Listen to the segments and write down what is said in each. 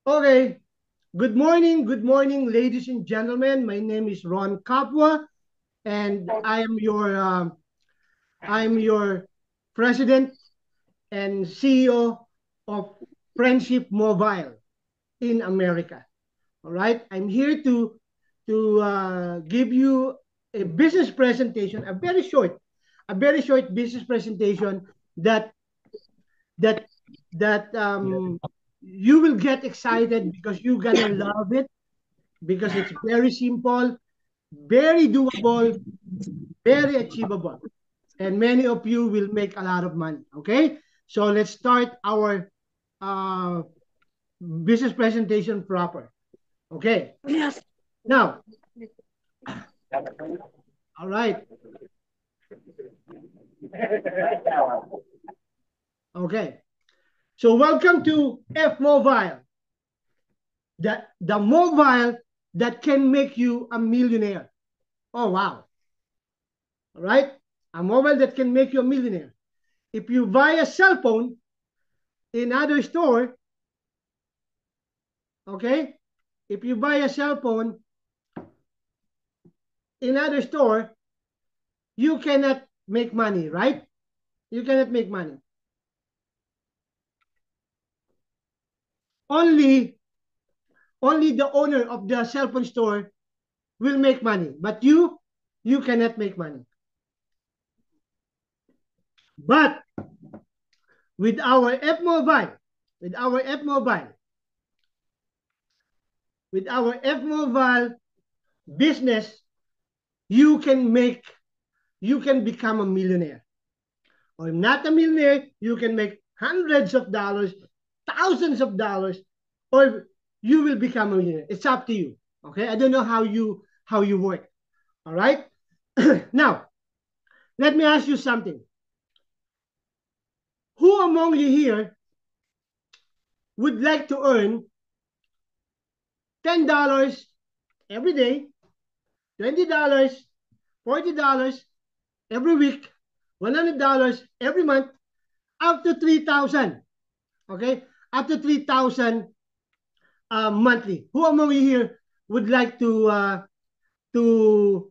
Okay. Good morning, ladies and gentlemen. My name is Ron Capua, and I am your president and CEO of Friendship Mobile in America. All right. I'm here to give you a business presentation, a very short business presentation that that that you will get excited because you're gonna love it because it's very simple, very doable, very achievable, and many of you will make a lot of money. Okay, so let's start our uh, business presentation proper. Okay, Yes. now, all right, okay. So welcome to F Mobile, the mobile that can make you a millionaire. Oh wow! All right, a mobile that can make you a millionaire. If you buy a cell phone in other store, okay, if you buy a cell phone in other store, you cannot make money, right? You cannot make money. Only only the owner of the cell phone store will make money, but you cannot make money. But with our F Mobile, with our F Mobile, with our F Mobile business, you can make you can become a millionaire. Or not a millionaire, you can make hundreds of dollars, thousands of dollars, or you will become a millionaire. It's up to you. Okay, I don't know how you work. All right. Now, let me ask you something. Who among you here would like to earn $10 every day, $20, $40 every week, $100 every month, up to 3,000? Okay, up to 3,000 monthly. Who among you here would like to to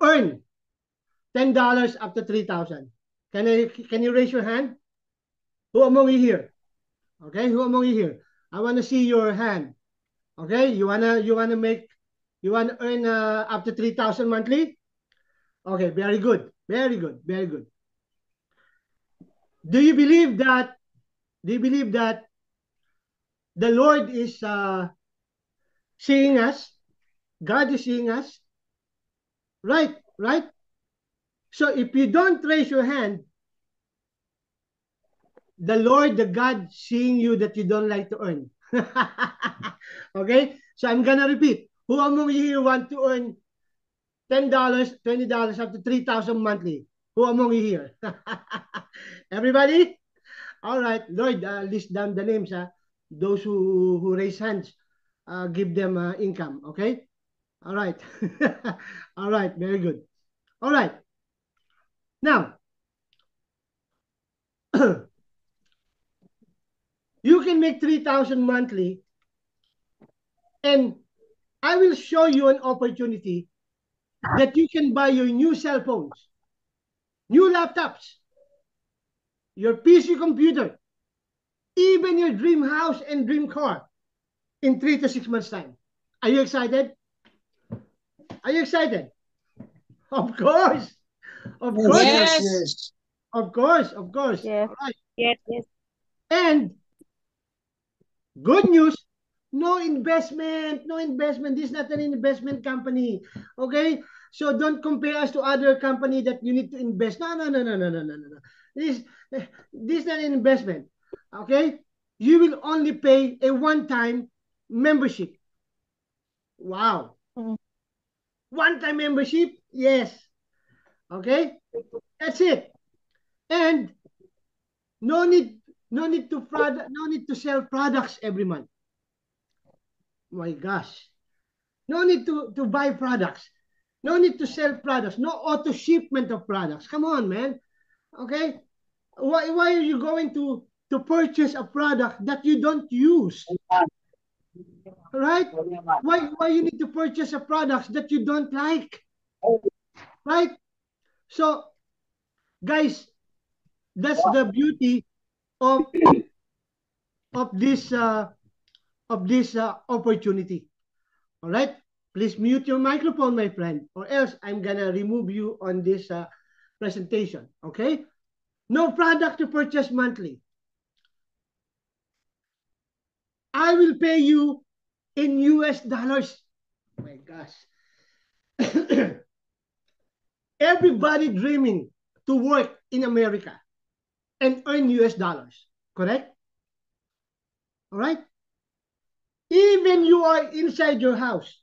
earn $10 up to 3,000? Can you raise your hand? Who among you here? Okay, who among you here? I want to see your hand. Okay, you wanna earn up to 3,000 monthly? Okay, very good, very good, very good. Do you believe that? Do you believe that the Lord is seeing us? God is seeing us, right? Right. So if you don't raise your hand, the Lord, the God, seeing you that you don't like to earn. Okay, so I'm gonna repeat. Who among you here want to earn $10, $20 up to 3,000 monthly? Who among you here? Everybody? All right, Lord, list down the names. Those who raise hands, give them income. Okay. All right. All right. Very good. All right. Now, you can make 3,000 monthly, and I will show you an opportunity that you can buy your new cell phones, new laptops, your PC computer, even your dream house and dream car in 3 to 6 months' time. Are you excited? Are you excited? Of course. Of Yes, course. yes, Yes. yes. Of course. Of course. Yes. All right. Yes. Yes. And good news, no investment. No investment. This is not an investment company. Okay? So don't compare us to other company that you need to invest. No, no, no, no, no, no, no, no. This, this is not an investment. Okay? You will only pay a one-time membership. Wow. Mm. One-time membership? Yes. Okay? That's it. And no need no need to sell products every month. My gosh. No need to buy products. No need to sell products. No auto shipment of products. Come on, man. Okay? Why are you going to purchase a product that you don't use? Right? Why you need to purchase a product that you don't like? Right? So, guys, that's the beauty of of this opportunity. All right? Please mute your microphone, my friend, or else I'm gonna remove you on this presentation. Okay? No product to purchase monthly. I will pay you in US dollars. Oh my gosh. Everybody dreaming to work in America and earn US dollars. Correct? All right? Even you are inside your house,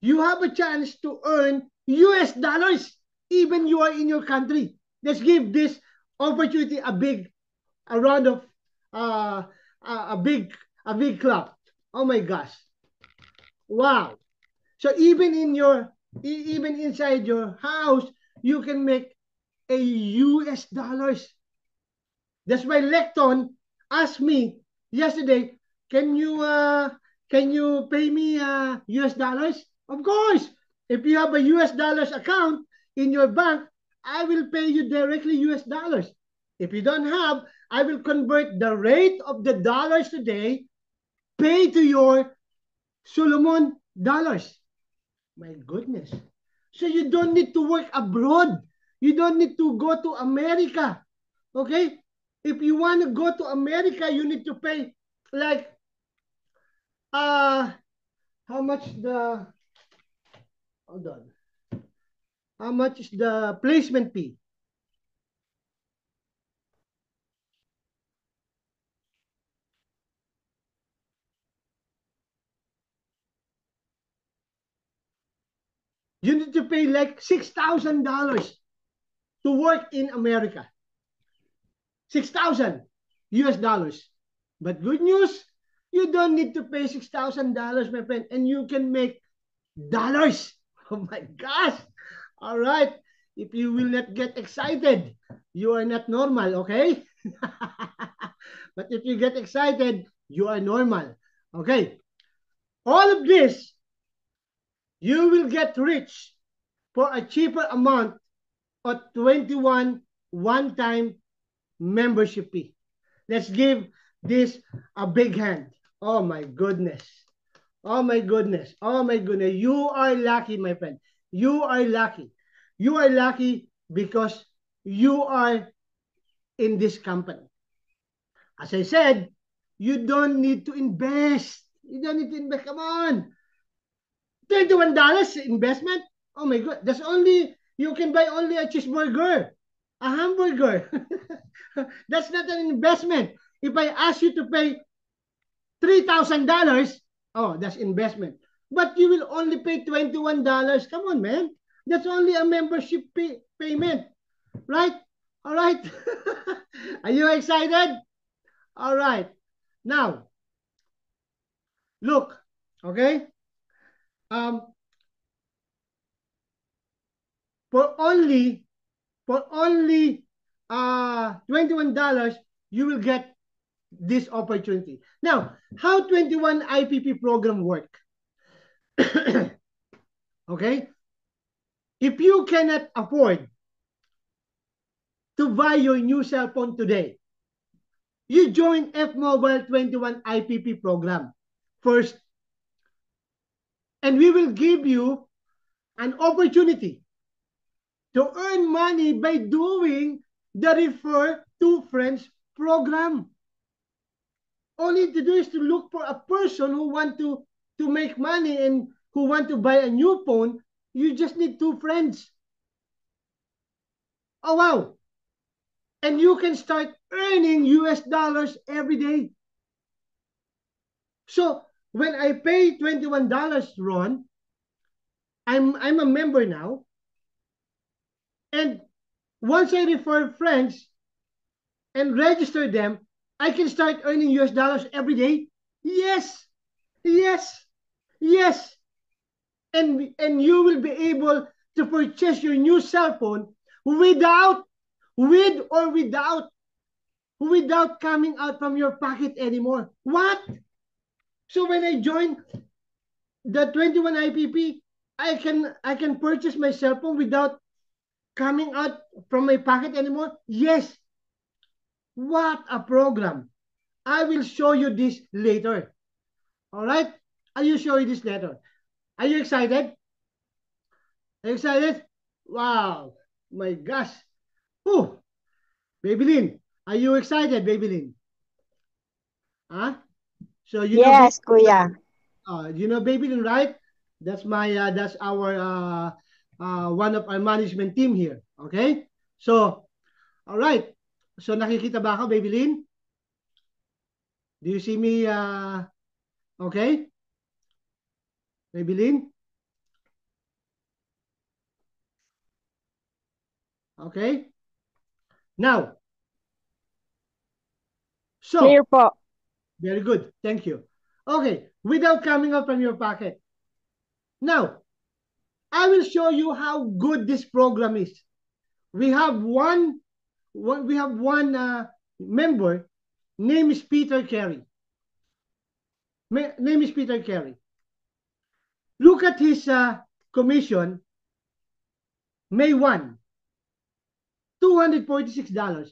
you have a chance to earn US dollars. Even you are in your country. Let's give this opportunity a round of uh, a big clap. Oh my gosh! Wow! So even inside your house, you can make a US dollars. That's why Lecton asked me yesterday, can you pay me US dollars? Of course. If you have a US dollars account in your bank, I will pay you directly US dollars. If you don't have, I will convert the rate of the dollars today, pay to your Solomon dollars. My goodness. So you don't need to work abroad. You don't need to go to America. Okay? If you want to go to America, you need to pay like uh how much the hold on. How much is the placement fee? You need to pay like $6,000 to work in America. 6,000 US dollars. But good news, you don't need to pay $6,000, my friend, and you can make dollars. Oh my gosh. All right. If you will not get excited, you are not normal, okay? But if you get excited, you are normal. Okay. All of this, you will get rich for a cheaper amount of 21 one-time membership fee. Let's give this a big hand. Oh my goodness. Oh my goodness. Oh my goodness. You are lucky, my friend. You are lucky. You are lucky because you are in this company. As I said, you don't need to invest. You don't need to invest. Come on. $21 investment? Oh my God. That's only, you can buy only a cheeseburger, a hamburger. That's not an investment. If I ask you to pay $3,000, oh, that's investment. But you will only pay $21. Come on, man. That's only a membership payment, right? All right. Are you excited? All right. Now, look, okay? Um, for only $21, you will get this opportunity. Now, how 21 IPP program work? Okay? If you cannot afford to buy your new cell phone today, you join F Mobile 21 IPP program first, and we will give you an opportunity to earn money by doing the Refer to Friends program. All you need to do is to look for a person who want to make money and who want to buy a new phone. You just need 2 friends. Oh, wow. And you can start earning US dollars every day. So when I pay $21, Ron, I'm a member now. And once I refer friends and register them, I can start earning US dollars every day. Yes, yes, yes. And you will be able to purchase your new cell phone with or without without coming out from your pocket anymore. What? So when I join the 21 IPP, I can purchase my cell phone without coming out from my pocket anymore? Yes. What a program. I will show you this later. All right? I will show you this later. Are you excited? Are you excited? Wow. My gosh. Oh, Babylin. Are you excited, Babylin? Huh? So Yes, Kuya. You know Babylin, right? That's our one of our management team here. Okay? So, all right. So nakikita ba ako, Babylin? Do you see me okay? Babylin? Okay? Now, Clear so po. very good. Thank you. Okay, without coming out from your pocket. Now, I will show you how good this program is. We have one member. Name is Peter Carey. Name is Peter Carey. Look at his commission. May 1, $246.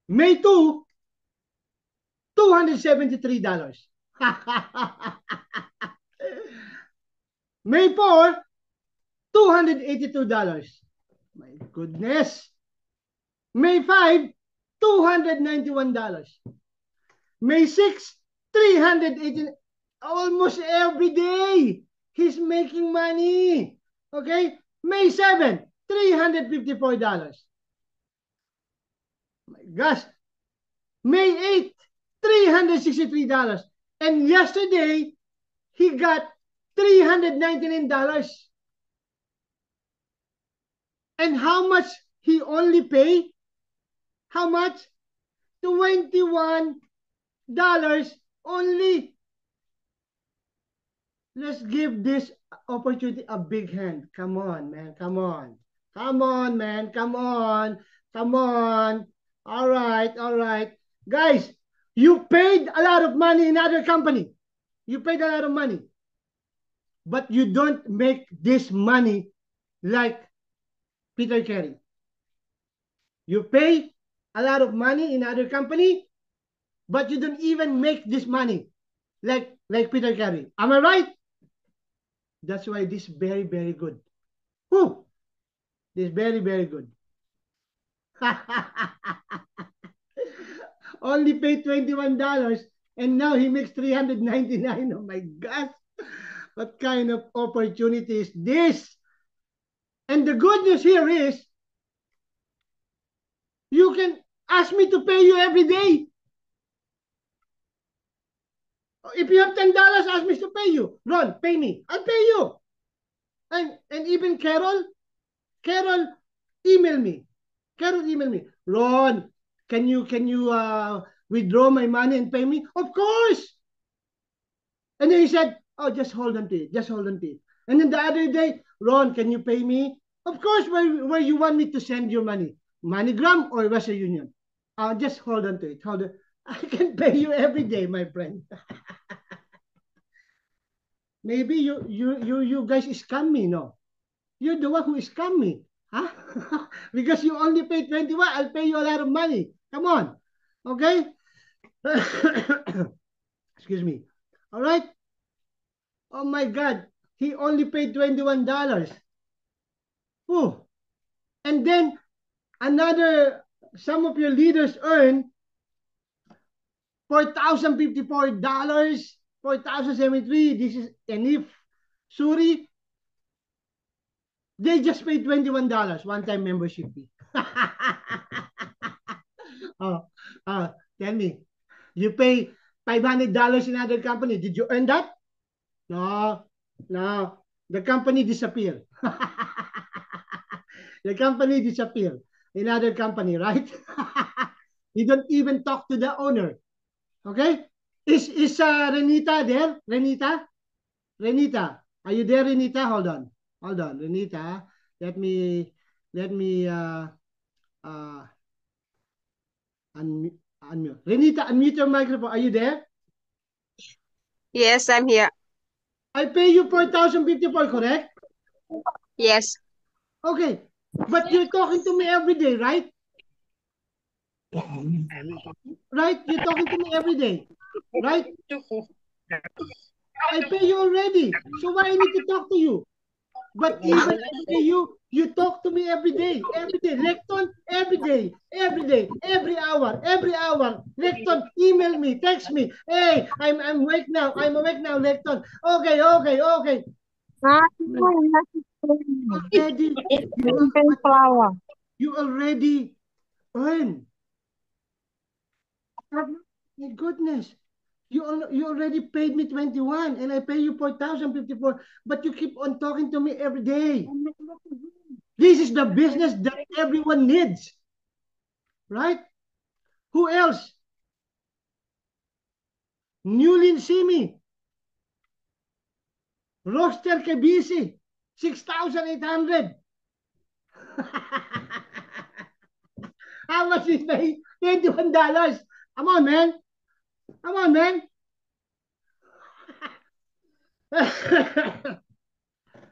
May 2, $273. May 4, $282. My goodness. May 5, $291. May 6, 380. Almost every day, he's making money. Okay? May 7, $354. My gosh. May 8, $363. And yesterday, he got $399. And how much he only pay? How much? $21 only. Let's give this opportunity a big hand. Come on, man. Come on. Come on, man. Come on. Come on. All right. All right. Guys, you paid a lot of money in other company. You paid a lot of money. But you don't make this money like Peter Carey. You pay a lot of money in other company, but you don't even make this money like Peter Carey. Am I right? That's why this very, very good. Whew, this very, very good. Only paid $21 and now he makes $399. Oh my gosh. What kind of opportunity is this? And the good news here is you can ask me to pay you every day. If you have $10, ask me to pay you. Ron, pay me. I'll pay you. And even Carol, email me. Carol, email me. Ron, can you withdraw my money and pay me? Of course. And then he said, oh, just hold on to it. Just hold on to it. And then the other day, Ron, can you pay me? Of course, where you want me to send your money? MoneyGram or Western Union? Just hold on to it. Hold on. I can pay you every day, my friend. Maybe you guys scam me, no? You're the one who scam me. Huh? Because you only pay 21, I'll pay you a lot of money. Come on. Okay? Excuse me. All right? Oh my God. He only paid $21. Oh. And then some of your leaders earn $4,054, 4,073. This is Enif Suri. They just paid $21 one-time membership fee. Oh, tell me, you pay $500 in other company. Did you earn that? No, no. The company disappeared. The company disappeared in other company, right? You don't even talk to the owner. Okay? Is Renita there? Renita? Renita, are you there, Renita? Hold on. Hold on, Renita. Let me uh, unmute. Renita, unmute your microphone. Are you there? Yes, I'm here. I pay you 4,054, correct? Yes. Okay, but you're talking to me every day, right? Right? You're talking to me every day, right? I pay you already. So why I need to talk to you? But even I pay you, you talk to me every day, every day. Lecton, every day, every day, every hour, every hour. Lecton, email me, text me. Hey, I'm awake now. I'm awake now, Lecton. Okay, okay, okay. Already, Flower. you already earn. My goodness. You already paid me 21 and I pay you 4,054, but you keep on talking to me every day. This is the business that everyone needs. Right? Who else? Newlin Simi, Roster Kebisi, 6,800. How much is pay? $21. Come on, man. Come on, man.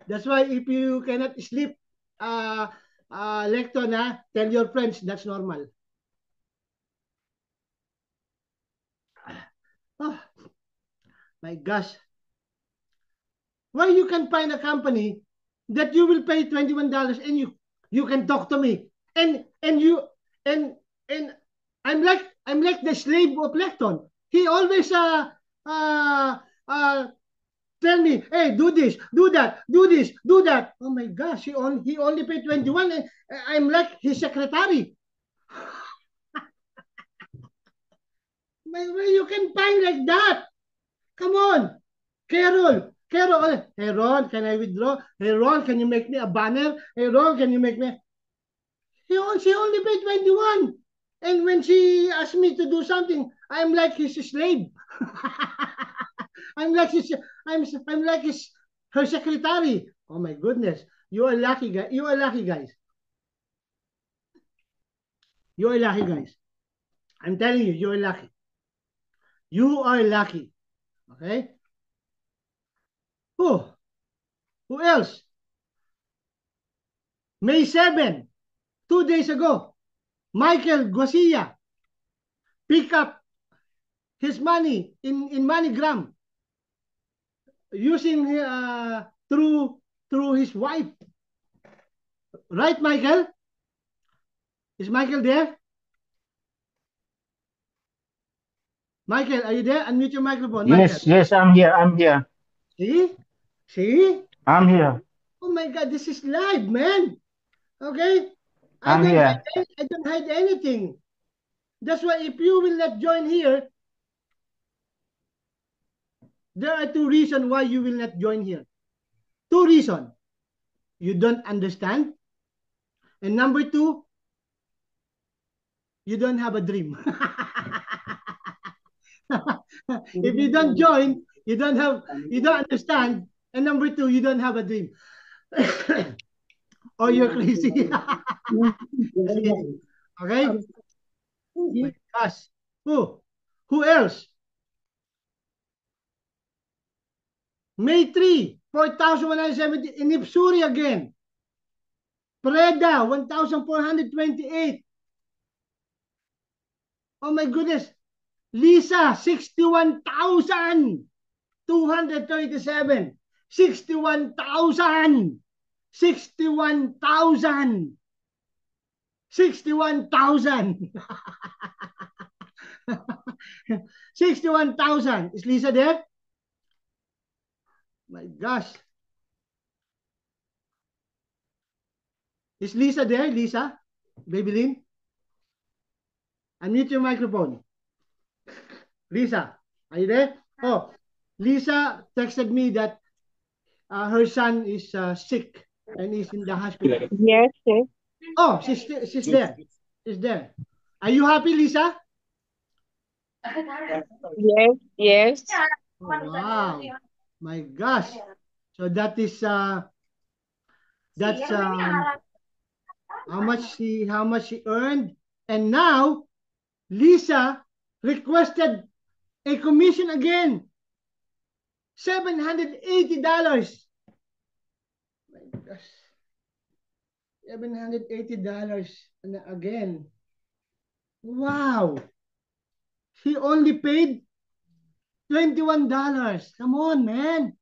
That's why if you cannot sleep, Lecton, tell your friends that's normal. Oh, my gosh. Why you can find a company that you will pay $21 and you can talk to me and you and I'm like the slave of Lecton. He always uh uh tell me, hey, do this, do that, do this, do that. Oh my gosh, he only paid 21 and I'm like his secretary. Where you can find like that? Come on. Carol, hey Ron, can I withdraw? Hey Ron, can you make me a banner? Hey Ron, can you make me? She only paid 21. And when she asked me to do something, I'm like his slave. I'm like his, I'm like his, her secretary. Oh my goodness. You are lucky, guys. You are lucky, guys. You are lucky, guys. I'm telling you, you are lucky. You are lucky. Okay? Who? Who else? May 7, 2 days ago, Michael Gosia pick up his money in MoneyGram using through his wife. Right, Michael? Is Michael there? Michael, are you there? Unmute your microphone, Michael. Yes, I'm here. I'm here. See? See? I'm here. Oh my God, this is live, man. Okay? I'm here. I don't hide anything. That's why if you will not join here, there are two reasons why you will not join here. Two reasons. You don't understand. And number two, you don't have a dream. If you don't join, you don't understand. And number two, you don't have a dream. Or you're crazy. Okay? My gosh. Who? Who else? May 3, 4,170 in Ipsuri again. Preda, 1,428. Oh my goodness. Lisa, 61,237. 61,000. 61,000. 61,000. 61,000. Is Lisa there? My gosh. Is Lisa there? Lisa? Babylin? Unmute your microphone. Lisa, are you there? Oh, Lisa texted me that her son is sick and is in the hospital. Yes, sir. Oh, she's there. She's there. Are you happy, Lisa? Yes, yes. Oh, wow. My gosh. So that's how much she earned, and now Lisa requested a commission again, $780. My gosh, $780 again. Wow, she only paid $21. Come on, man.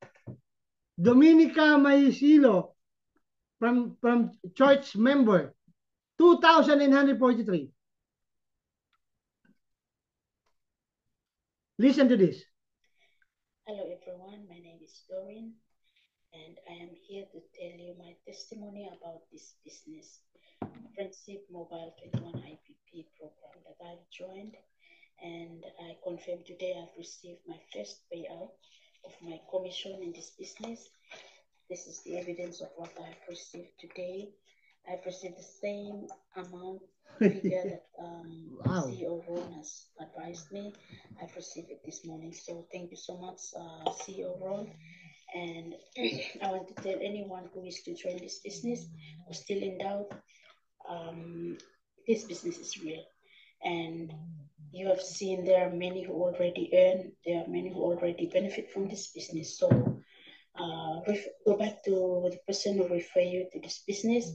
Dominica Mayisilo from church member, 2,943. Listen to this. Hello everyone, my name is Doreen and I am here to tell you my testimony about this business, Friendship Mobile 21 IPP program that I've joined, and I confirm today I've received my first payout of my commission in this business. This is the evidence of what I've received today. I've received the same amount figure that Wow. CEO Ron has advised me. I've received it this morning. So thank you so much, CEO Ron. And I want to tell anyone who is to join this business or still in doubt, this business is real. And you have seen there are many who already earn, there are many who already benefit from this business. So go back to the person who refer you to this business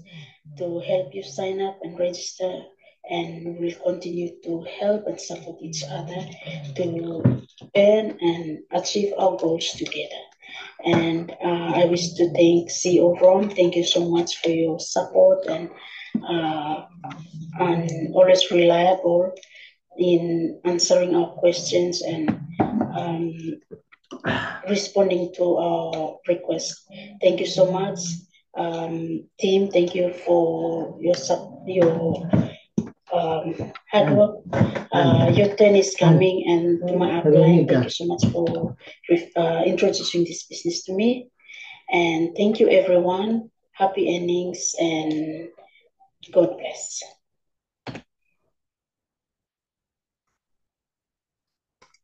to help you sign up and register, and we'll continue to help and support each other to earn and achieve our goals together. And I wish to thank CEO Ron. Thank you so much for your support and always reliable in answering our questions and responding to our requests. Thank you so much, team. Thank you for your hard work. Your turn is coming, and to my upline, thank you so much for introducing this business to me. And thank you, everyone. Happy earnings and God bless.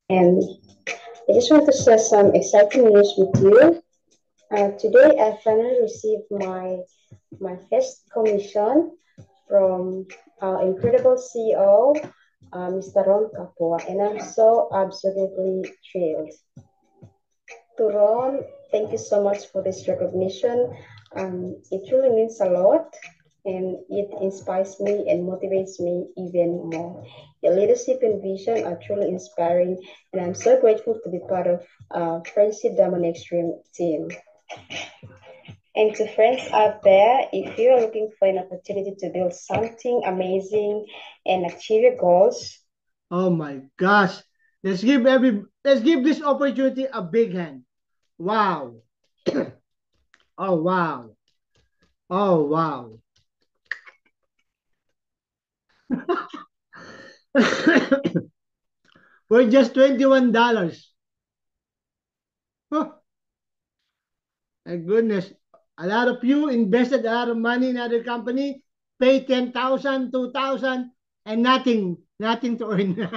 And I just want to share some exciting news with you. Today, I finally received my first commission from our incredible CEO, Mr. Ron Kapua, and I'm so absolutely thrilled. To Ron, thank you so much for this recognition. It really means a lot, and it inspires me and motivates me even more. Your leadership and vision are truly inspiring, and I'm so grateful to be part of Friendship Diamond Extreme team. And to friends out there, if you are looking for an opportunity to build something amazing and achieve your goals, oh my gosh, let's give this opportunity a big hand. Wow. Oh wow. Oh wow. For just $21. Oh, my goodness. A lot of you invested a lot of money in other company, pay 10,000, 2,000, and nothing to earn.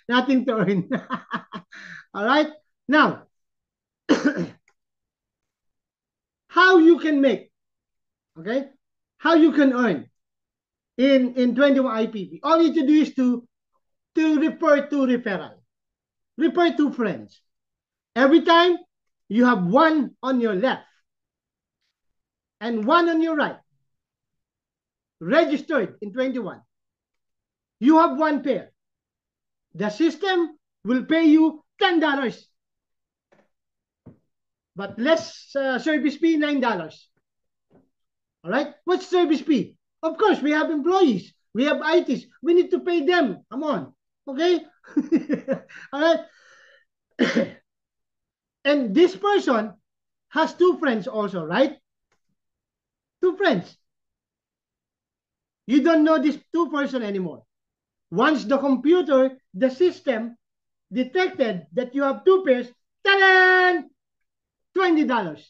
Nothing to earn. All right. Now, how you can make, okay? How you can earn in 21 IPP. All you need to do is to refer to referral. Refer to friends. Every time you have one on your left and one on your right, registered in 21, you have one pair. The system will pay you $10, but less service fee, $9. All right? What's service fee? Of course, we have employees. We have ITs. We need to pay them. Come on. Okay? All right? And this person has two friends also, right? Two friends. You don't know this two person anymore. Once the computer, the system detected that you have two pairs, ta-da! $20.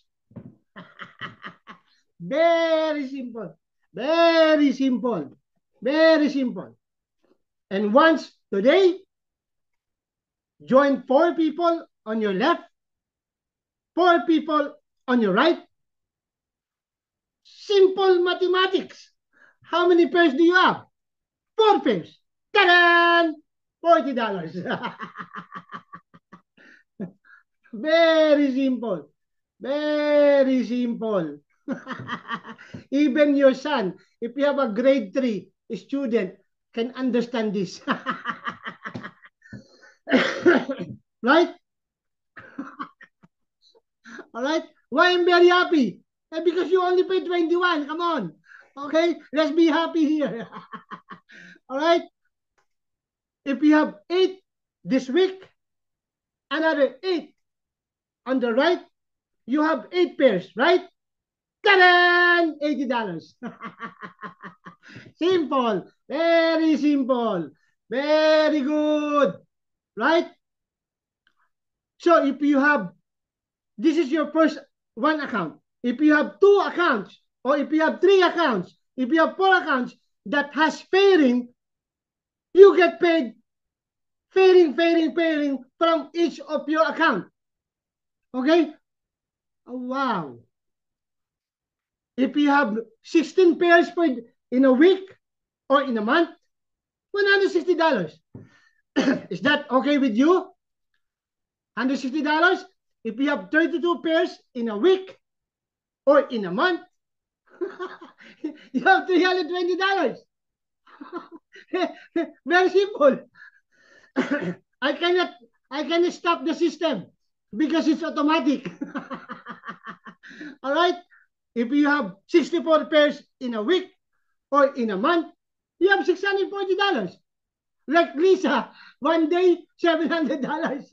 Very simple. Very simple. Very simple. And once today, join 4 people on your left, 4 people on your right, Simple mathematics. How many pairs do you have? 4 pairs. Ta-da! $40. Very simple. Very simple. Even your son, if you have a grade 3 student, can understand this. Right? All right? Why I'm very happy? Because you only paid 21. Come on. Okay? Let's be happy here. All right? If you have 8 this week, another 8 on the right, you have 8 pairs, right? Ta-da! $80. Simple. Very simple. Very good. Right? So if you have, this is your first one account. If you have 2 accounts, or if you have 3 accounts, if you have 4 accounts that has pairing, you get paid pairing from each of your account. Okay? Oh, wow. If you have 16 pairs in a week or in a month, $160. Is that okay with you? $160? If you have 32 pairs in a week or in a month, you have $320. Very simple. I cannot stop the system because it's automatic. All right? If you have 64 pairs in a week or in a month, you have $640. Like Lisa, one day, $700.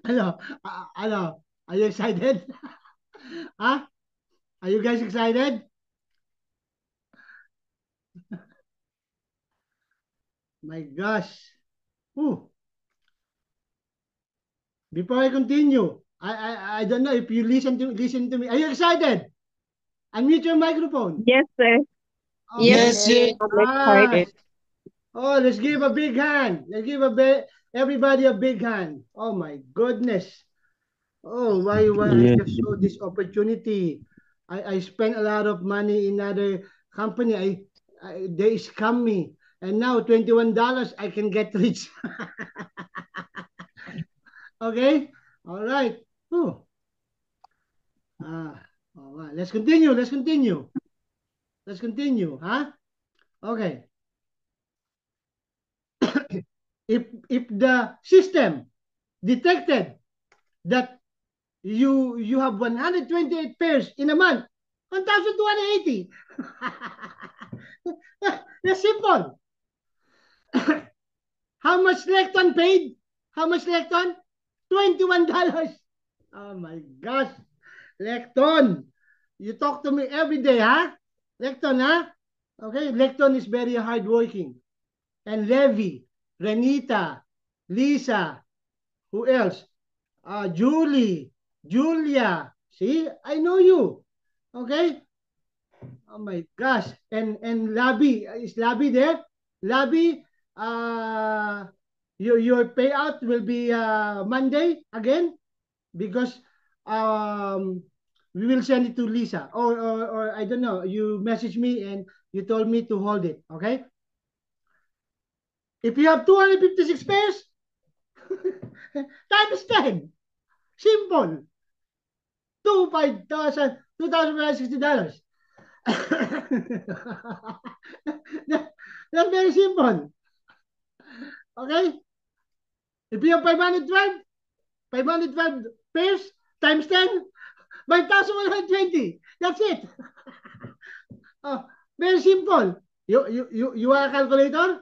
Hello, hello. Are you excited? Huh? Are you guys excited? My gosh. Ooh. Before I continue, I don't know if you listen to me. Are you excited? Unmute your microphone. Yes, sir. Okay. Yes, sir. I'm excited. Oh, let's give a big hand. Let's give everybody a big hand. Oh my goodness. Oh, why I just saw this opportunity. I spent a lot of money in other company. They scam me. And now $21 I can get rich. Okay? All right. Oh. All right. Let's continue. Let's continue. Let's continue. Huh? Okay. If the system detected that you have 128 pairs in a month, 1,280. That's simple. How much Lecton paid? How much Lecton? $21. Oh my gosh. Lecton, you talk to me every day, huh? Lecton, huh? Okay, Lecton is very hardworking. And Levi, Renita, Lisa, who else? Julie, Julia. See, I know you. Okay? Oh my gosh. And Labi, is Labi there? Labi, your payout will be Monday again because we will send it to Lisa or I don't know. You message me and you told me to hold it. Okay. If you have 256 pairs, times 10. Simple. $2,560. That's very simple. Okay? If you have 512 pairs times 10, 5,120. That's it. Oh, very simple. You are a calculator?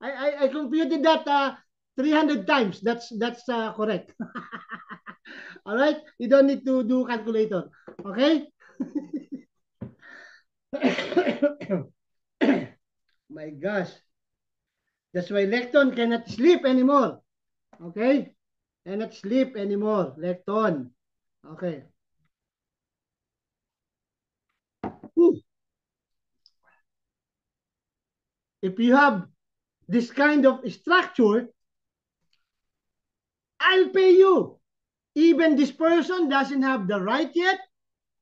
I computed that 300 times. That's correct. All right? You don't need to do calculator. Okay? My gosh. That's why Lecton cannot sleep anymore. Okay? Cannot sleep anymore. Lecton. Okay. Whew. If you have this kind of structure, I'll pay you. Even this person doesn't have the right yet.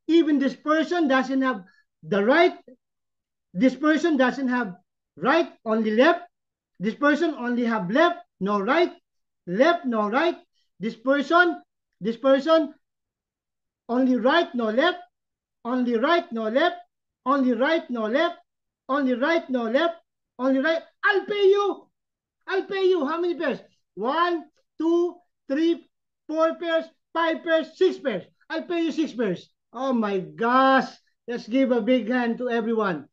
Even this person doesn't have the right. This person doesn't have right, only left. This person only have left, no right. Left, no right. This person, only right, no left. Only right, no left. Only right, no left. Only right, no left. Only right. I'll pay you. I'll pay you. How many pairs? 1, 2, 3, 4 pairs, 5 pairs, 6 pairs. I'll pay you 6 pairs. Oh my gosh. Let's give a big hand to everyone.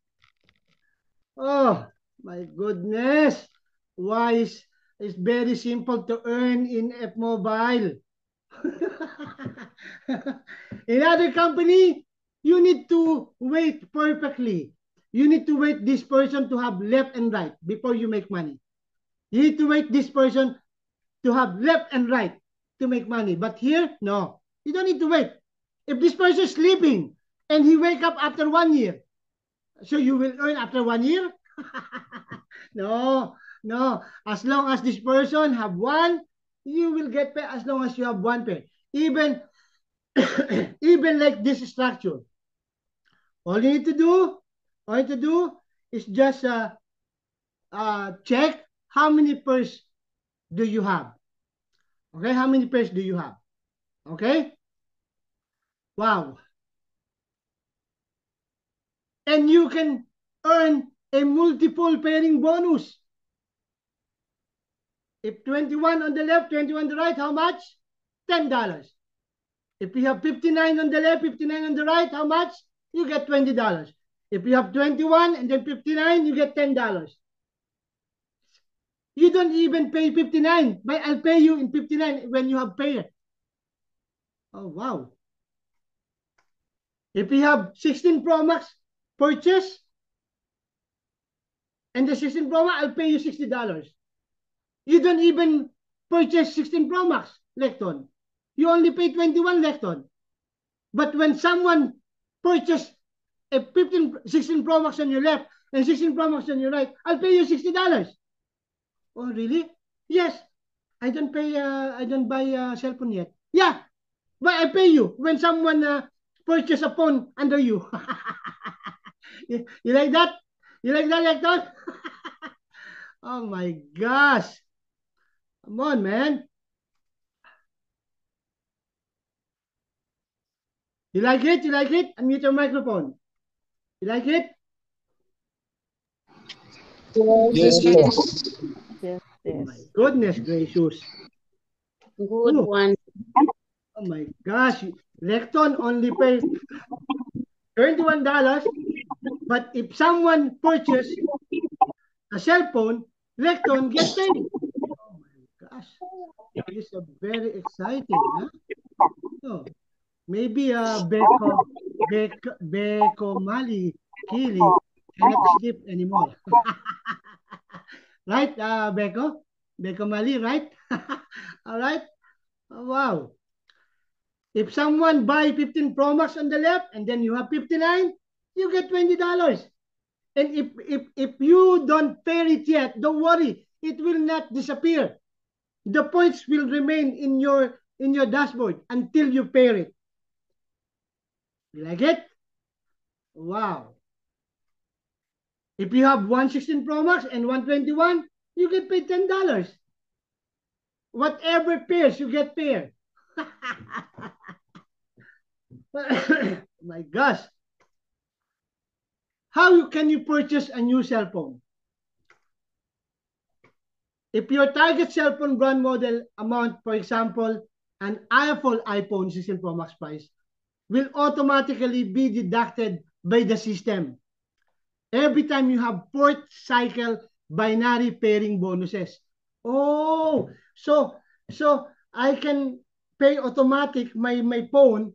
Oh my goodness. Why is it's very simple to earn in F Mobile. In other company, you need to wait perfectly. You need to wait this person to have left and right before you make money. You need to wait this person to have left and right to make money. But here, no. You don't need to wait. If this person is sleeping and he wake up after 1 year, so you will earn after 1 year? No, no. As long as this person have one, you will get paid as long as you have one pair. Even, even like this structure. All you need to do is just check how many pairs do you have. Okay, how many pairs do you have? Okay? Wow. And you can earn a multiple pairing bonus. If 21 on the left, 21 on the right, how much? $10. If you have 59 on the left, 59 on the right, how much? You get $20. If you have 21 and then 59, you get $10. You don't even pay 59, but I'll pay you in 59 when you have paid. Oh, wow. If you have 16 Pro Max purchase, and the 16 Pro Max, I'll pay you $60. You don't even purchase 16 Pro Max, Lecton. You only pay 21, Lecton. But when someone purchase a 16 Pro Max on your left and 16 Pro Max on your right, I'll pay you $60. Oh, really? Yes. I don't buy a cell phone yet. Yeah, but I pay you when someone purchase a phone under you. You like that? You like that, Lecton? Oh my gosh. Come on, man. You like it? You like it? Unmute your microphone. You like it? Yes, Yes. yes, Oh my yes. goodness gracious. Good Ooh. one. Oh my gosh. Lecton only pays $21, but if someone purchase a cell phone, Lecton get paid. Oh my gosh. This is very exciting, huh? Oh, maybe Beko Mali Kili cannot sleep anymore. Right, Beko? Beko Mali, right? All right. Oh, wow. If someone buy 15 Pro Max on the left and then you have 59, you get $20. And if you don't pair it yet, don't worry, it will not disappear. The points will remain in your dashboard until you pair it. You like it? Wow. If you have 116 Pro Max and 121, you get paid $10. Whatever pairs you get paired. My gosh. How can you purchase a new cell phone? If your target cell phone brand model amount, for example, an iPhone 16 Pro Max price, will automatically be deducted by the system every time you have fourth cycle binary pairing bonuses. Oh, so I can pay automatic my phone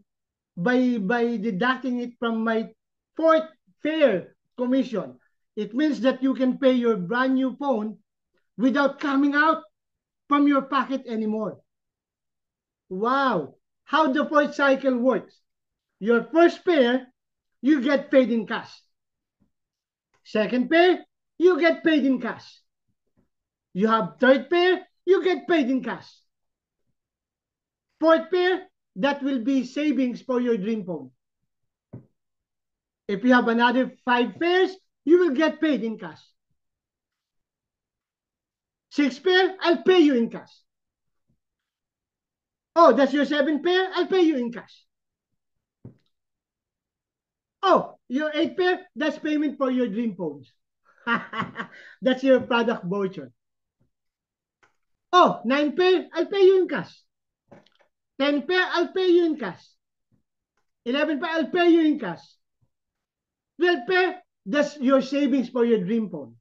by deducting it from my fourth pair commission. It means that you can pay your brand new phone without coming out from your pocket anymore. Wow, how the fourth cycle works. Your first pair, you get paid in cash. Second pair, you get paid in cash. You have third pair, you get paid in cash. Fourth pair, that will be savings for your dream phone. If you have another 5 pairs, you will get paid in cash. 6 pair, I'll pay you in cash. Oh, that's your 7 pair, I'll pay you in cash. Oh, your 8 pair, that's payment for your dream phones. That's your product voucher. Oh, 9 pair, I'll pay you in cash. 10 pair, I'll pay you in cash. 11 pair, I'll pay you in cash. 12 pair, that's your savings for your dream phone.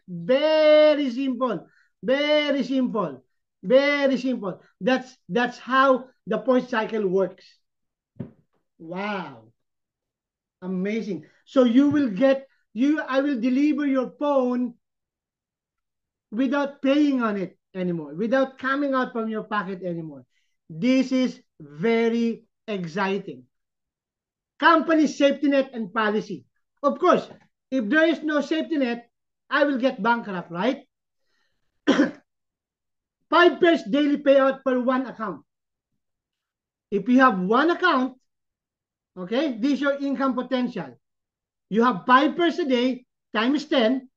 Very simple. Very simple. Very simple. That's how the point cycle works. Wow. Amazing. So you will get, I will deliver your phone without paying on it anymore, without coming out from your pocket anymore. This is very exciting. Company safety net and policy. Of course, if there is no safety net, I will get bankrupt, right? 5 pairs daily payout per one account. If you have one account, okay, this is your income potential. You have 5 pairs a day times 10,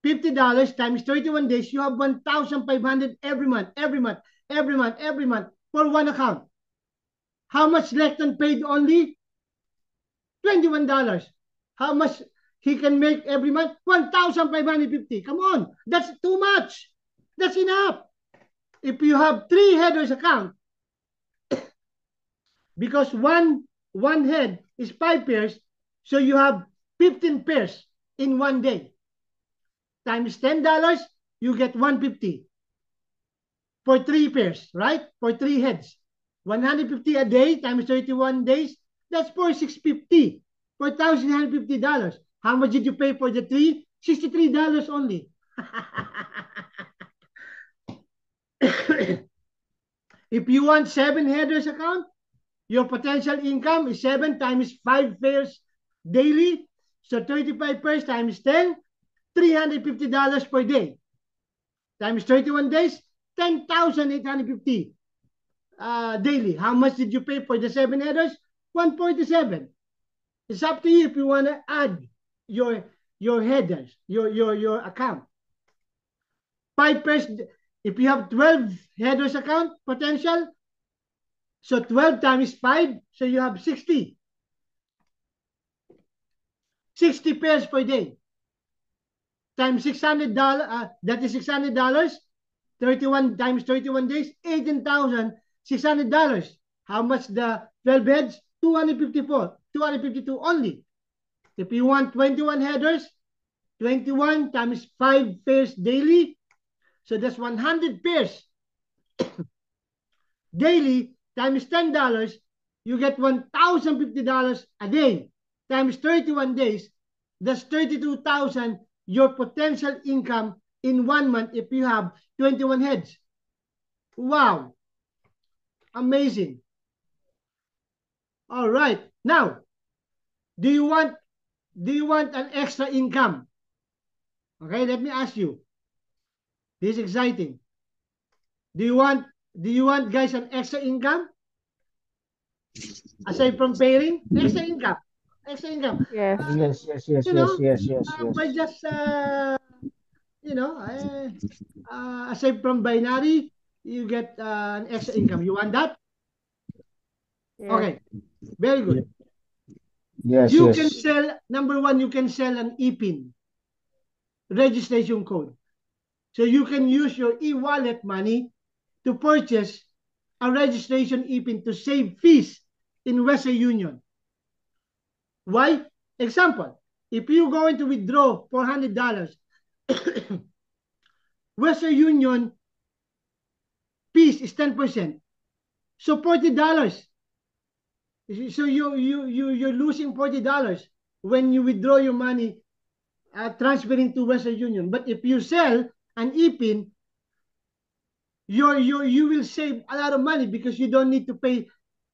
$50 times 31 days. You have 1,500 every month for one account. How much left unpaid only? $21. How much he can make every month? 1,550. Come on, that's too much. That's enough. If you have 3 headers account, because one head is 5 pairs, so you have 15 pairs in one day. Times $10, you get 150 for 3 pairs, right? For 3 heads. 150 a day times 31 days, that's $4,650. $4,150. How much did you pay for the 3? $63 only. If you want 7 headers account, your potential income is 7 times 5 pairs daily. So 35 pairs times 10, $350 per day. Times 31 days, $10,850 daily. How much did you pay for the 7 headers? $147. It's up to you if you want to add your headers, your account. 5 pairs, if you have 12 headers account potential, so 12 times 5, so you have 60. 60 pairs per day. Times $600, that is $600. 31 times 31 days, $18,600. How much the 12 heads? 252 only. If you want 21 headers, 21 times 5 pairs daily, so that's 100 pairs daily times $10, you get $1,050 a day times 31 days, that's 32,000 your potential income in 1 month if you have 21 heads. Wow. Amazing. All right. Now, do you want an extra income? Okay, let me ask you. This is exciting. Do you want guys an extra income? Aside from paying, extra income. Extra income. Yes. Yes. By just aside from binary, you get an extra income. You want that? Yes. Okay. Very good. Yes. You can sell, number 1, you can sell an ePIN, registration code. So you can use your e-wallet money to purchase a registration ePIN to save fees in Western Union. Why? Example, if you're going to withdraw $400, Western Union fees is 10%. So $40. So you're losing $40 when you withdraw your money transferring to Western Union. But if you sell an ePIN, you will save a lot of money because you don't need to pay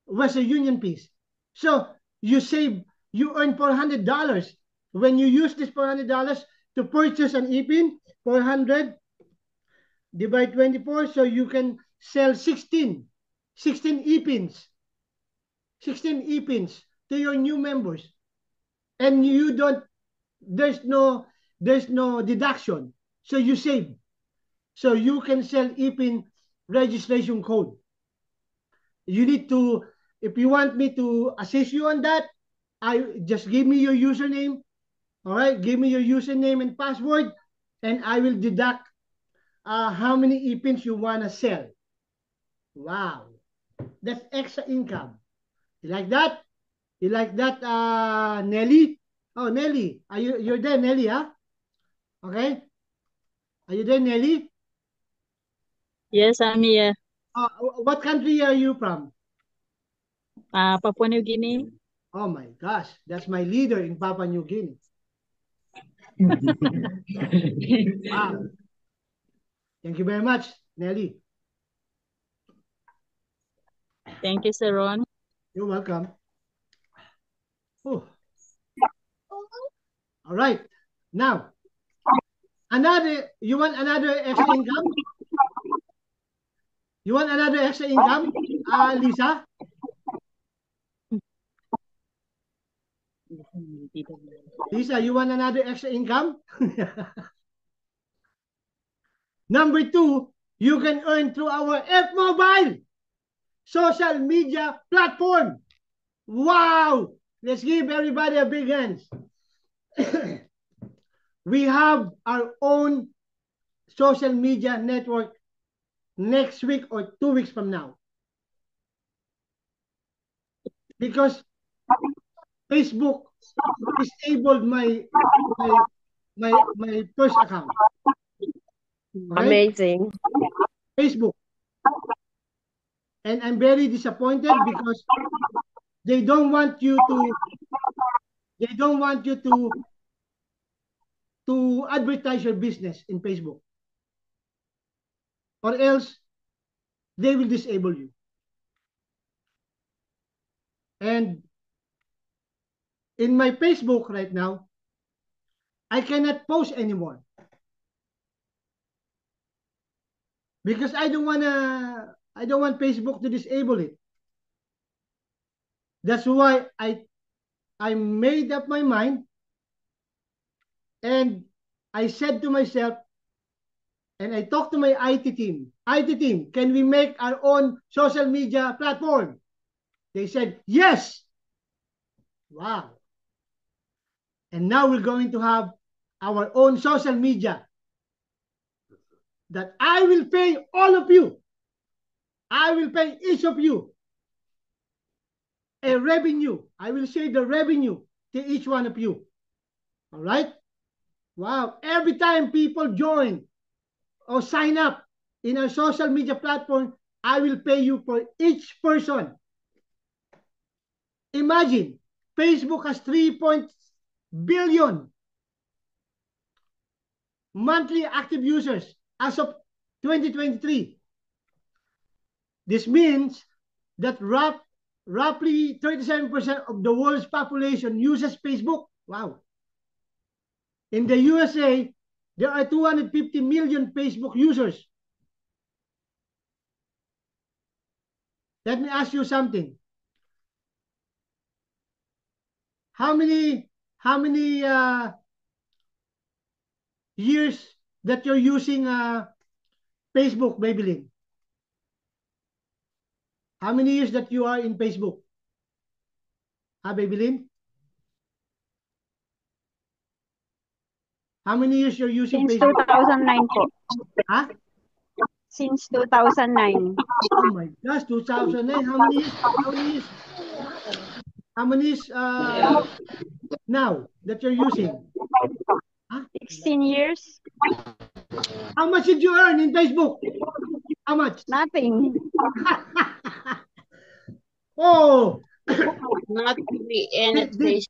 Western Union fees. So you earn $400 when you use this $400 to purchase an ePIN. 400 divide 24, so you can sell 16 e-pins. 16 e-pins to your new members. And you don't, there's no deduction. So you save. So you can sell e-pin registration code. You need to, if you want me to assist you on that, I just give me your username. All right, give me your username and password, and I will deduct how many e-pins you want to sell. Wow, that's extra income. You like that? You like that, Nelly? Oh, Nelly, you're there, Nelly? Huh? Okay. Are you there, Nelly? Yes, I'm here. What country are you from? Papua New Guinea. Oh my gosh, that's my leader in Papua New Guinea. Wow. Thank you very much, Nelly. Thank you, Sir Ron. You're welcome. Oh. All right. Now, you want another extra income? You want another extra income, Lisa? Lisa, you want another extra income? Number 2, you can earn through our F-Mobile social media platform. Wow! Let's give everybody a big hand. We have our own social media network next week or 2 weeks from now. Because Facebook disabled my first account. Okay? Amazing. Facebook. And I'm very disappointed because they don't want you to advertise your business in Facebook, or else they will disable you. And in my Facebook right now, I cannot post anymore because I don't want Facebook to disable it. That's why I made up my mind, and I said to myself, and I talked to my IT team, can we make our own social media platform? They said, yes. Wow. And now we're going to have our own social media that I will pay all of you. I will pay each of you a revenue. I will share the revenue to each one of you. All right? Wow. Every time people join or sign up in our social media platform, I will pay you for each person. Imagine, Facebook has 3 billion monthly active users as of 2023. This means that roughly 37% of the world's population uses Facebook. Wow. In the USA, there are 250 million Facebook users. Let me ask you something. How many years that you're using Facebook, Maybelline? How many years that you are in Facebook? Maybelline? How many years you're using Since Facebook? 2009 po. Huh? Since 2009. Oh my gosh, 2009. How many years? How many years now that you're using? Huh? 16 years. How much did you earn in Facebook? How much? Nothing. Oh, Not really any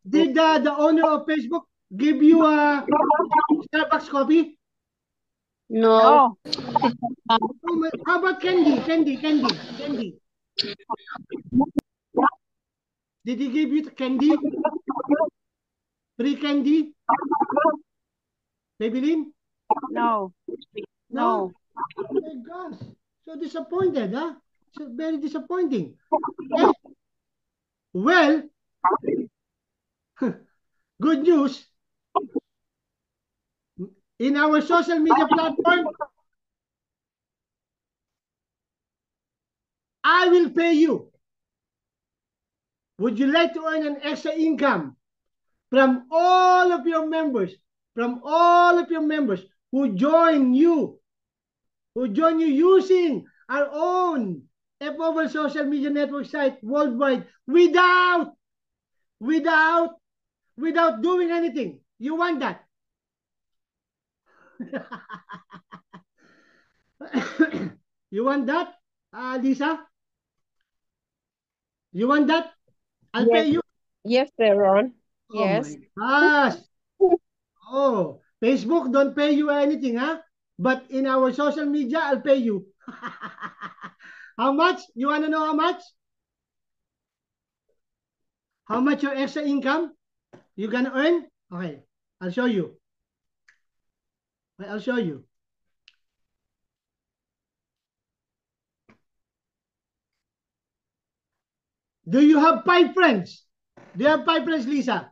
did the owner of Facebook give you a Starbucks coffee? No. No. How about candy? Did he give you candy? Free candy? Maybelline? No. No. Oh my gosh. So disappointed, huh? So very disappointing. Okay. Well, good news. In our social media platform, I will pay you. Would you like to earn an extra income from all of your members, who join you using our own F-Oval social media network site worldwide without doing anything? You want that? You want that, Lisa? You want that? I'll pay you. Yes, Sir Ron. Oh Yes. my gosh. Oh, Facebook don't pay you anything, huh? But in our social media, I'll pay you. How much? You want to know how much? How much your extra income you gonna earn? Okay, I'll show you. I'll show you. Do you have 5 friends? Do you have 5 friends, Lisa?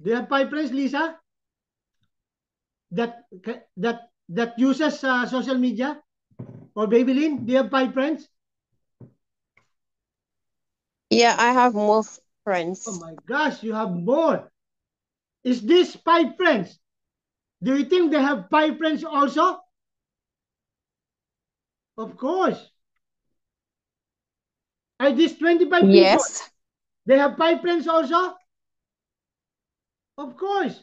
Do you have 5 friends, Lisa? That uses social media? Or Babylin, do you have 5 friends? Yeah, I have more friends. Oh my gosh, you have more. Is this 5 friends? Do you think they have 5 friends also? Of course. Are these 25 people? Yes. They have 5 friends also? Of course.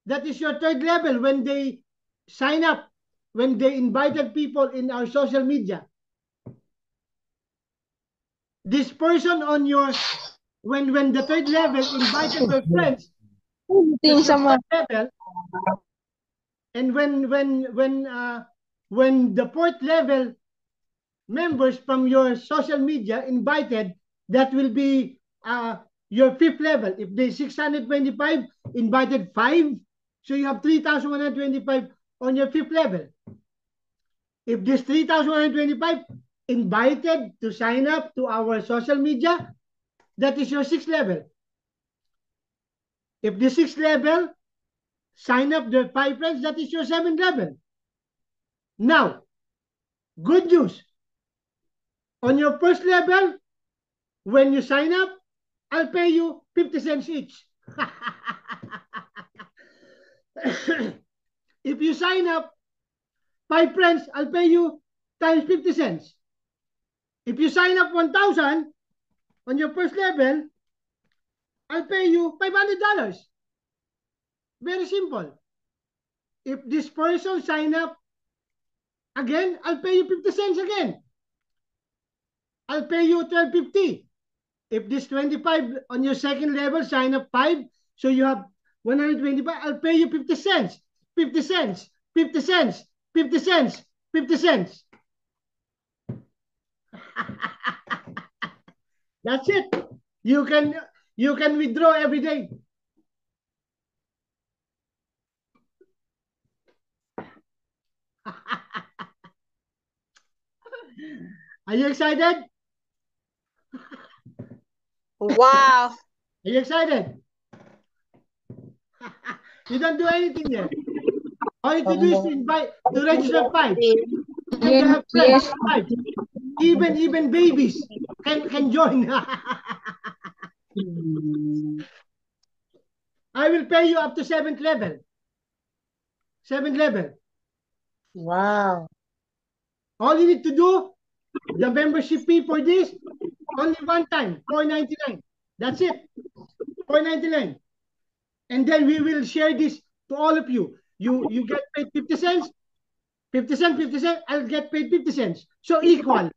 That is your 3rd level when they sign up, when they invited people in our social media. This person on your, when the 3rd level invited their friends, level, and when the 4th level members from your social media invited, that will be your 5th level. If they 625 invited 5, so you have 3,125 on your 5th level. If this 3,125 invited to sign up to our social media, that is your 6th level. If the 6th level sign up their 5 friends, that is your 7th level. Now, good news. On your 1st level, when you sign up, I'll pay you 50 cents each. If you sign up 5 friends, I'll pay you times 50 cents. If you sign up 1,000 on your 1st level, I'll pay you $500. Very simple. If this person sign up again, I'll pay you 50 cents again. I'll pay you $12.50. If this 25 on your 2nd level sign up 5, so you have 125, I'll pay you 50 cents. 50 cents. 50 cents. 50 cents. 50 cents. That's it. You can withdraw every day. Are you excited? Wow. Are you excited? You don't do anything yet. All you do is to register 5. And you have friends, 5. Even babies can join. I will pay you up to 7th level. 7th level. Wow. All you need to do, the membership fee for this, only one time, $4.99. That's it, $4.99. And then we will share this to all of you. You get paid 50 cents, 50 cents, 50 cents, I'll get paid 50 cents. So equal,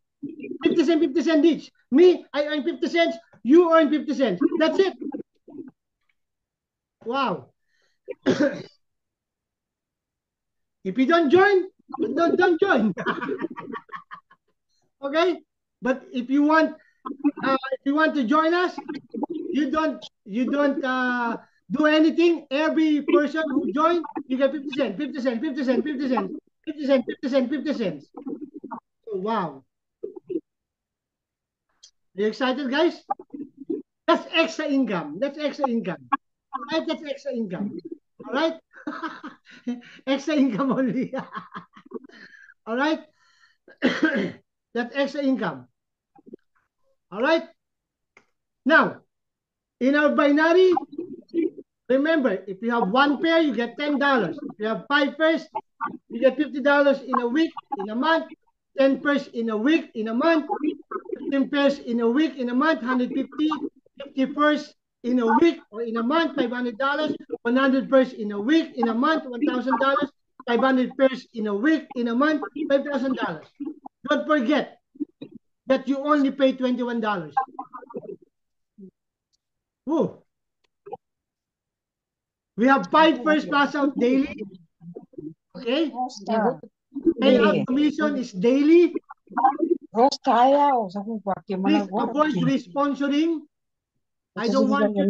50 cents, 50 cents each. Me, I earn 50 cents, you earn 50 cents. That's it. Wow. If you don't join, don't join. Okay? But if you want to join us, you don't do anything, every person who joined, you get 50 cents, 50 cents, 50 cents, 50 cents, 50 cents, 50 cents, 50 cents. Oh, wow. Are you excited, guys? That's extra income. That's extra income. All right, that's extra income. All right? Extra income only. All right? That's extra income. All right? Now, in our binary, remember, if you have one pair, you get $10. If you have 5 pairs, you get $50 in a week, in a month, 10 pairs in a week, in a month, 15 pairs in a week, in a month, 150, 50 pairs in a week or in a month, $500, 100 pairs in a week, in a month, $1,000, 500 pairs in a week, in a month, $5,000. Don't forget that you only pay $21. Woo. We have 5 first pass out daily. Okay? And our commission is daily. Please avoid responsoring. I don't want you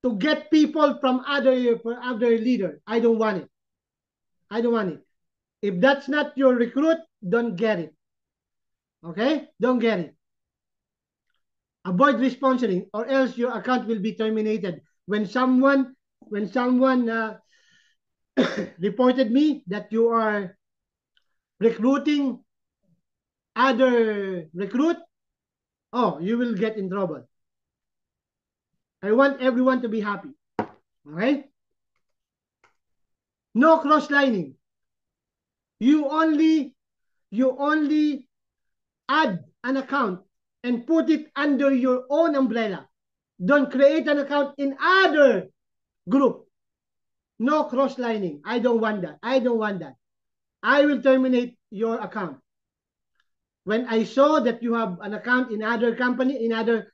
to get people from other leader. I don't want it. I don't want it. If that's not your recruit, don't get it. Okay? Don't get it. Avoid responsoring, or else your account will be terminated. When someone reported me that you are recruiting other recruit, oh, you will get in trouble. I want everyone to be happy. Okay? No cross-lining. You only add an account and put it under your own umbrella. Don't create an account in other group. No cross-lining. I don't want that. I don't want that. I will terminate your account. When I saw that you have an account in other company, in other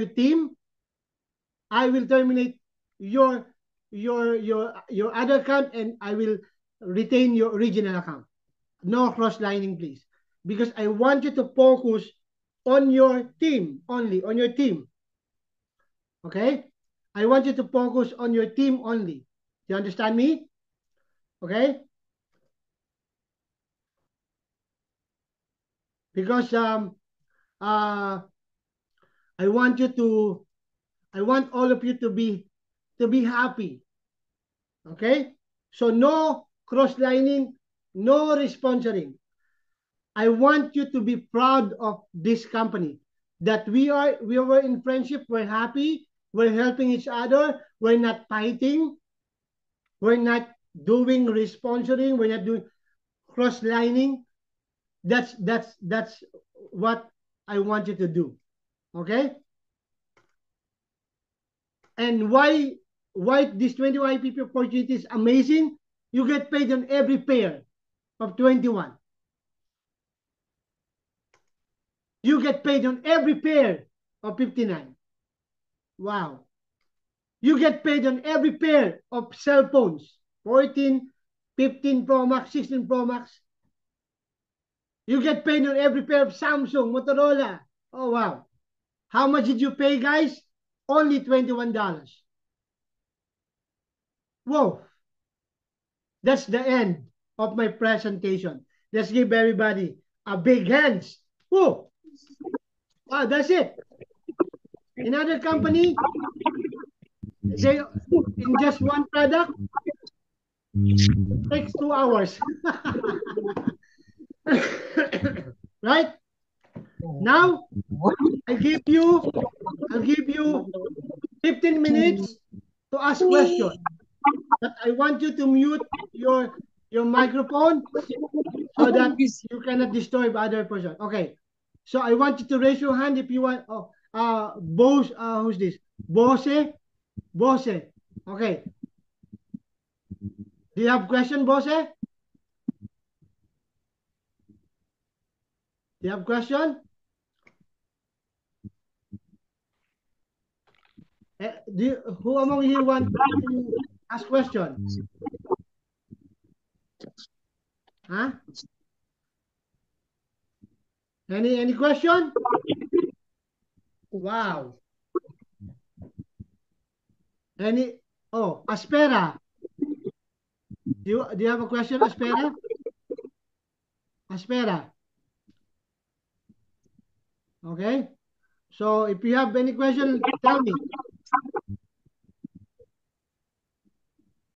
team, I will terminate your other account and I will retain your original account. No cross-lining, please. Because I want you to focus on your team only, on your team. Okay? I want you to focus on your team only. You understand me? Okay? Because I want all of you to be happy. Okay? So no cross-lining, no responsoring. I want you to be proud of this company, that we were in friendship, we're happy, we're helping each other, we're not fighting, we're not doing responsoring, we're not doing cross-lining. That's what I want you to do. Okay? And why this 21 IPP opportunity is amazing? You get paid on every pair of 21. You get paid on every pair of 59. Wow. You get paid on every pair of cell phones. 14, 15 Pro Max, 16 Pro Max. You get paid on every pair of Samsung, Motorola. Oh, wow. How much did you pay, guys? Only $21. Whoa. That's the end of my presentation. Let's give everybody a big hands. Whoa. Wow, that's it. Another company, they in just one product, takes 2 hours. Right? Now, I'll give you 15 minutes to ask questions. But I want you to mute your microphone so that you cannot disturb other person. Okay. So I want you to raise your hand if you want. Oh, Bose, who's this? Bose. Okay. Do you have question, Bose? Do you have question? Who among you want to ask question? Huh? Any question? Wow. Aspera. Do you have a question, Aspera? Aspera. Okay. So if you have any question, tell me.